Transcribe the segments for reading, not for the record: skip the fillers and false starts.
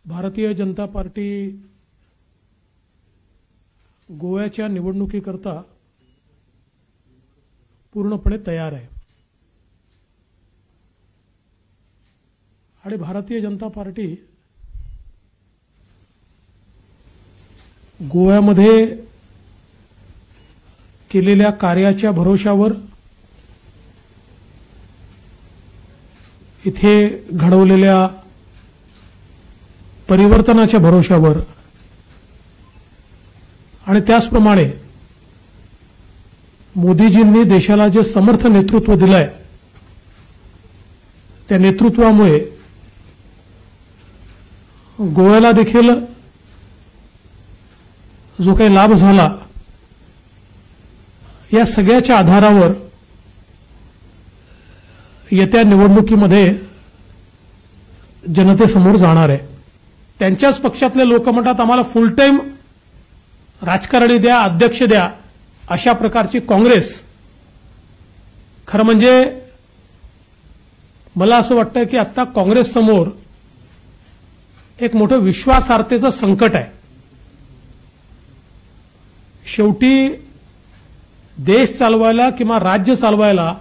Bharatiya Janata party गोव्याच्या निवडणुकीकरता पूर्णपणे तयार आहे आणि भारतीय जनता पार्टी गोव्यामध्ये केलेल्या कार्याच्या भरोशावर, इथे घडवलेल्या परिवर्तनाच्या भरोशावर आणि त्याचप्रमाणे मोदीजींनी देशाला जे समर्थ नेतृत्व दिलंय त्या नेतृत्वामुळे गोव्याला देखील जो काही लाभ झाला या सगळ्याच्या आधारावर येत्या निवडणुकीमध्ये जनतेसमोर जाणार आहे। त्यांच्याच पक्षातले लोक म्हणतात आम्हाला फुल टाइम राजकारणी द्या, अध्यक्ष द्या, अशा प्रकारची काँग्रेस। खरं म्हणजे मला असं वाटतं की आता काँग्रेस समोर एक मोठं विश्वासार्हतेचं संकट आहे। शेवटी देश चालवायला किंवा राज्य चालवायला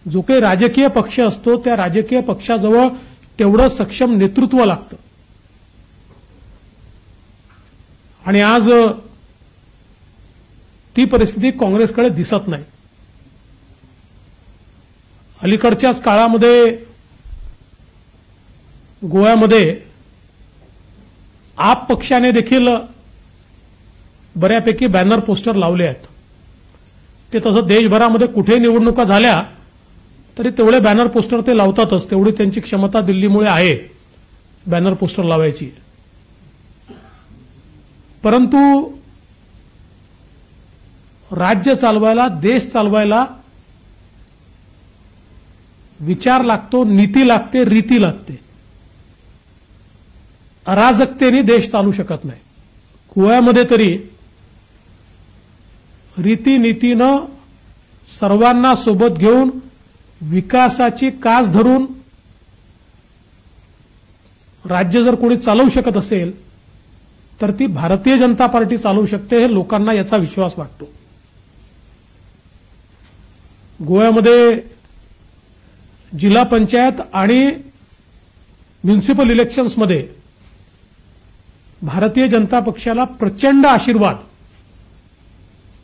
जो काही राजकीय पक्ष असतो त्या राजकीय पक्षाजवळ तेवढं सक्षम नेतृत्व लागतं आणि आज ती परिस्थिती काँग्रेसकडे दिसत नाही। अलीकडच्याच काळामध्ये गोव्यामध्ये आप पक्षाने देखील बऱ्यापैकी बॅनर पोस्टर लावले आहेत। ते तसं देशभरामध्ये कुठे निवडणुका झाल्या तरी तेवढे बॅनर पोस्टर ते लावतातच, तेवढी त्यांची क्षमता दिल्लीमुळे आहे बॅनर पोस्टर लावायची। परंतु राज्य चालवायला, देश चालवायला विचार लागतो, नीती लागते, रीती लागते। अराजकतेने देश चालू शकत नाही। गोव्यामध्ये तरी रीतीनीतीनं सर्वांना सोबत घेऊन विकासाची कास धरून राज्य जर कोणी चालवू शकत असेल तर ती भारतीय जनता पार्टी चालवू शकते, हे लोकांना याचा विश्वास वाटतो। गोव्यामध्ये जिल्हा पंचायत आणि म्युनिसिपल इलेक्शन्समध्ये भारतीय जनता पक्षाला प्रचंड आशीर्वाद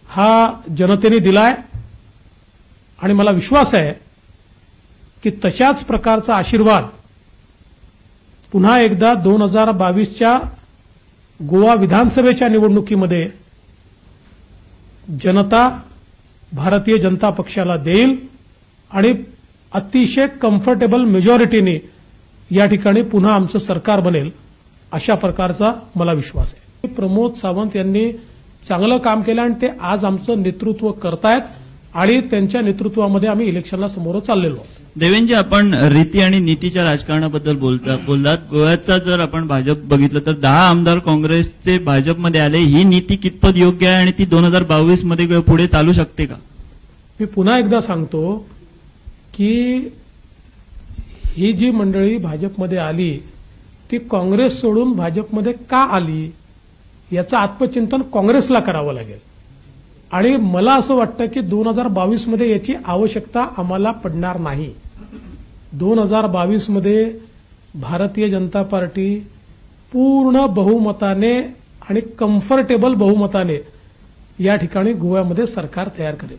हा जनतेने दिलाय आणि मला विश्वास आहे की तशाच प्रकारचा आशीर्वाद पुन्हा एकदा 2022च्या गोवा विधानसभेच्या निवडणुकीमध्ये जनता भारतीय जनता पक्षाला देईल आणि अतिशय कम्फर्टेबल मेजॉरिटीने या ठिकाणी पुन्हा आमचं सरकार बनेल, अशा प्रकारचा मला विश्वास आहे। प्रमोद सावंत यांनी चांगलं काम केलं आणि ते आज आमचं नेतृत्व करतायत आणि त्यांच्या नेतृत्वामध्ये आम्ही इलेक्शनला समोर चाललेलो आहोत। देवेंजी, आपण रीती आणि नीतीच्या राजकारणाबद्दल बोललात। गोव्याचा जर आपण भाजप बघितलं तर 10 आमदार काँग्रेसचे भाजपमध्ये आले। ही नीती कितपत योग्य आहे आणि ती 2022 मध्ये पुढे चालू शकते का? मी पुन्हा एकदा सांगतो की ही जी मंडळी भाजपमध्ये आली ती काँग्रेस सोडून भाजपमध्ये का आली याचं आत्मचिंतन काँग्रेसला करावं लागेल आणि मला असं वाटतं की 2022 मध्ये याची आवश्यकता आम्हाला पडणार नाही। 2022 मध्ये भारतीय जनता पार्टी पूर्ण बहुमताने आणि कम्फर्टेबल बहुमताने या ठिकाणी गोव्यामध्ये सरकार तयार करेल।